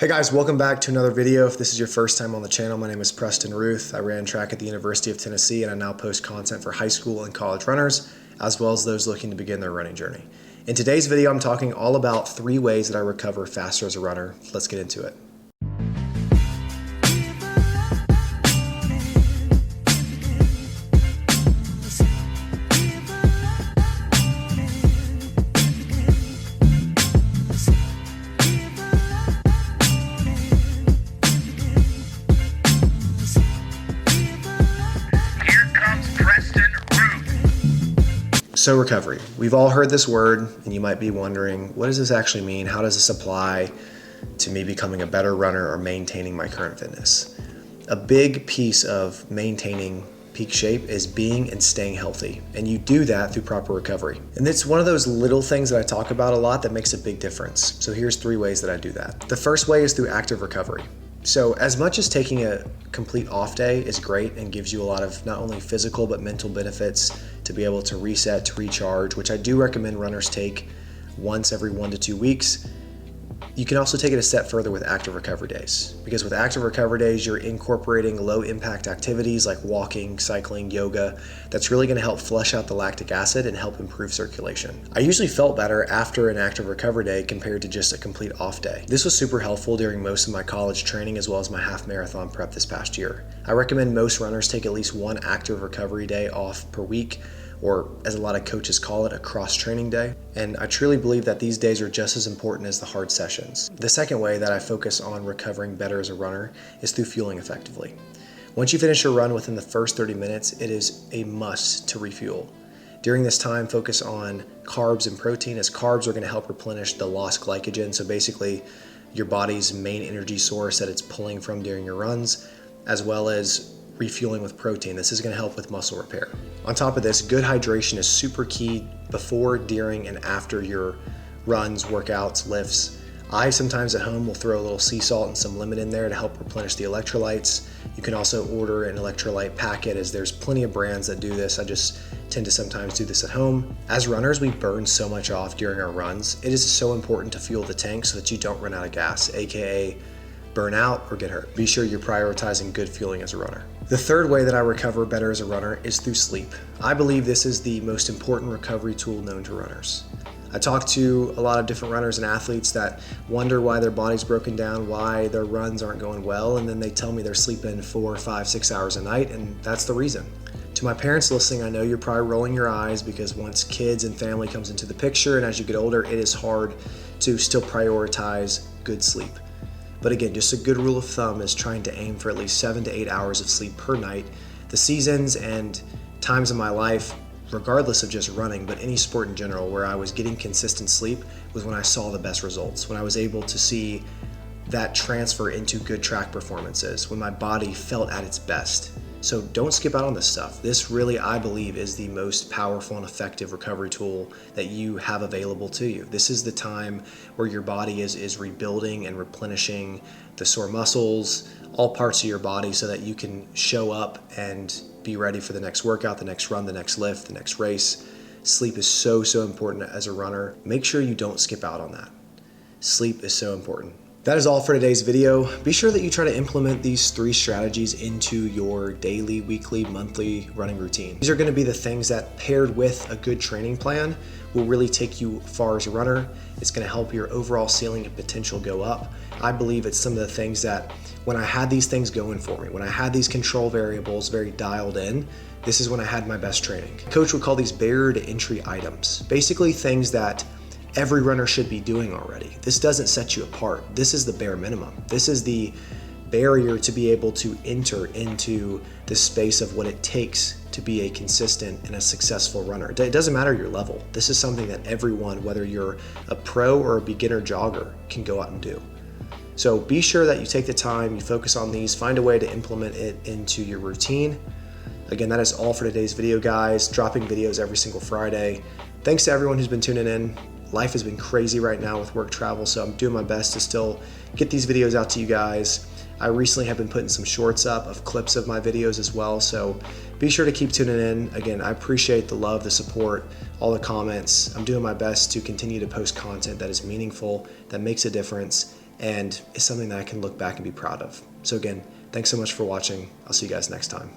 Hey guys, welcome back to another video. If this is your first time on the channel, my name is Preston Ruth. I ran track at the University of Tennessee and I now post content for high school and college runners, as well as those looking to begin their running journey. In today's video, I'm talking all about 3 ways that I recover faster as a runner. Let's get into it. So recovery. We've all heard this word and you might be wondering, what does this actually mean? How does this apply to me becoming a better runner or maintaining my current fitness? A big piece of maintaining peak shape is being and staying healthy. And you do that through proper recovery. And it's one of those little things that I talk about a lot that makes a big difference. So here's 3 ways that I do that. The first way is through active recovery. So as much as taking a complete off day is great and gives you a lot of not only physical but mental benefits to be able to reset, to recharge, which I do recommend runners take once every 1 to 2 weeks, you can also take it a step further with active recovery days. Because with active recovery days, you're incorporating low impact activities like walking, cycling, yoga, that's really gonna help flush out the lactic acid and help improve circulation. I usually felt better after an active recovery day compared to just a complete off day. This was super helpful during most of my college training as well as my half marathon prep this past year. I recommend most runners take at least 1 active recovery day off per week, or as a lot of coaches call it, a cross-training day. And I truly believe that these days are just as important as the hard sessions. The second way that I focus on recovering better as a runner is through fueling effectively. Once you finish your run within the first 30 minutes, it is a must to refuel. During this time, focus on carbs and protein, as carbs are gonna help replenish the lost glycogen, so basically your body's main energy source that it's pulling from during your runs, as well as refueling with protein. This is going to help with muscle repair. On top of this, good hydration is super key before, during, and after your runs, workouts, lifts. I sometimes at home will throw a little sea salt and some lemon in there to help replenish the electrolytes. You can also order an electrolyte packet, as there's plenty of brands that do this. I just tend to sometimes do this at home. As runners, we burn so much off during our runs. It is so important to fuel the tank so that you don't run out of gas, aka burn out or get hurt. Be sure you're prioritizing good fueling as a runner. The third way that I recover better as a runner is through sleep. I believe this is the most important recovery tool known to runners. I talk to a lot of different runners and athletes that wonder why their body's broken down, why their runs aren't going well, and then they tell me they're sleeping 4, 5, 6 hours a night, and that's the reason. To my parents listening, I know you're probably rolling your eyes because once kids and family comes into the picture, and as you get older, it is hard to still prioritize good sleep. But again, just a good rule of thumb is trying to aim for at least 7 to 8 hours of sleep per night. The seasons and times in my life, regardless of just running, but any sport in general, where I was getting consistent sleep was when I saw the best results, when I was able to see that transfer into good track performances, when my body felt at its best. So don't skip out on this stuff. This really, I believe, is the most powerful and effective recovery tool that you have available to you. This is the time where your body is rebuilding and replenishing the sore muscles, all parts of your body, so that you can show up and be ready for the next workout, the next run, the next lift, the next race. Sleep is so important as a runner. Make sure you don't skip out on that. Sleep is so important. That is all for today's video. Be sure that you try to implement these 3 strategies into your daily, weekly, monthly running routine. These are going to be the things that, paired with a good training plan, will really take you far as a runner. It's going to help your overall ceiling and potential go up. I believe it's some of the things that, when I had these things going for me, when I had these control variables very dialed in, this is when I had my best training. Coach would call these barrier to entry items. Basically things that every runner should be doing already. This doesn't set you apart. This is the bare minimum. This is the barrier to be able to enter into the space of what it takes to be a consistent and a successful runner. It doesn't matter your level. This is something that everyone, whether you're a pro or a beginner jogger, can go out and do. So be sure that you take the time, you focus on these, find a way to implement it into your routine. Again, that is all for today's video, guys. Dropping videos every single Friday. Thanks to everyone who's been tuning in. Life has been crazy right now with work travel, so I'm doing my best to still get these videos out to you guys. I recently have been putting some shorts up of clips of my videos as well, so be sure to keep tuning in. Again, I appreciate the love, the support, all the comments. I'm doing my best to continue to post content that is meaningful, that makes a difference, and is something that I can look back and be proud of. So again, thanks so much for watching. I'll see you guys next time.